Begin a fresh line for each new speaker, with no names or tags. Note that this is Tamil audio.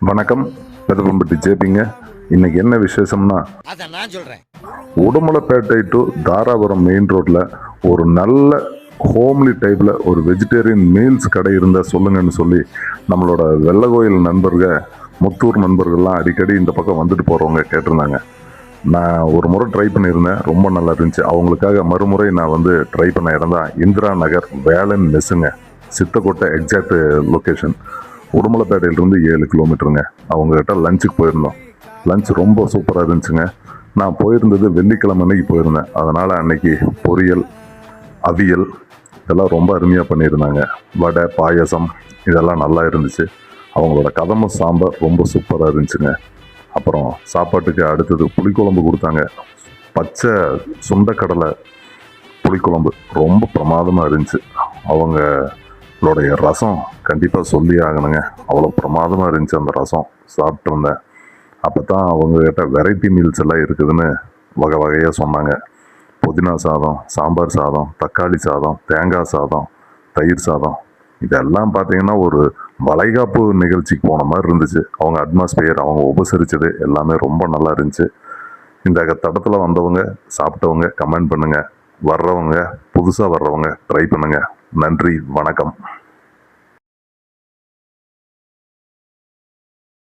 வணக்கம், பெருப்பம்பட்டி ஜேபிங்க. இன்னைக்கு என்ன விசேஷம்னா,
அத நான் சொல்றேன்.
உடுமலைப்பேட்டை டு தாராபுரம் மெயின் ரோட்ல ஒரு நல்ல ஹோம்லி டைப்ல ஒரு வெஜிடேரியன் மீல்ஸ் கடை இருந்தா சொல்லுங்கன்னு சொல்லி நம்மளோட வெள்ளகோயில் நண்பர்கள், முத்தூர் நண்பர்கள்லாம் அடிக்கடி இந்த பக்கம் வந்துட்டு போறவங்க கேட்டிருந்தாங்க. நான் ஒரு முறை ட்ரை பண்ணியிருந்தேன், ரொம்ப நல்லா இருந்துச்சு. அவங்களுக்காக மறுமுறை நான் வந்து ட்ரை பண்ண இடம் தான் இந்திரா நகர் வேலன் மெஸ்ஸுங்க. Sithakottai exact location. உடுமலைப்பேட்டையிலிருந்து 7 கிலோமீட்டருங்க. அவங்ககிட்ட லஞ்சுக்கு போயிருந்தோம். லஞ்ச் ரொம்ப சூப்பராக இருந்துச்சுங்க. நான் போயிருந்தது வெள்ளிக்கிழமை அன்னைக்கு போயிருந்தேன். அதனால் அன்னைக்கு பொரியல், அவியல் இதெல்லாம் ரொம்ப அருமையாக பண்ணியிருந்தாங்க. வடை, பாயசம் இதெல்லாம் நல்லா இருந்துச்சு. அவங்களோட கதம்ப சாம்பார் ரொம்ப சூப்பராக இருந்துச்சுங்க. அப்புறம் சாப்பாட்டுக்கு அடுத்தது புளிக்குழம்பு கொடுத்தாங்க. பச்சை சுண்டக்கடலை புளிக்குழம்பு ரொம்ப பிரமாதமாக இருந்துச்சு. அவங்களுடைய ரசம் கண்டிப்பாக சொல்லி ஆகணுங்க. அவ்வளோ பிரமாதமாக இருந்துச்சு அந்த ரசம். சாப்பிட்ருந்தேன். அப்போ தான் அவங்கக்கிட்ட வெரைட்டி மீல்ஸ் எல்லாம் இருக்குதுன்னு வகை வகையாக சொன்னாங்க. புதினா சாதம், சாம்பார் சாதம், தக்காளி சாதம், தேங்காய் சாதம், தயிர் சாதம் இதெல்லாம் பார்த்தீங்கன்னா ஒரு வளைகாப்பு நிகழ்ச்சிக்கு போன மாதிரி இருந்துச்சு. அவங்க அட்மாஸ்பியர், அவங்க உபசரித்தது எல்லாமே ரொம்ப நல்லா இருந்துச்சு. இந்த தடத்தில் வந்தவங்க, சாப்பிட்டவங்க கமெண்ட் பண்ணுங்கள். வர்றவங்க, புதுசாக வர்றவங்க ட்ரை பண்ணுங்கள். நன்றி, வணக்கம்.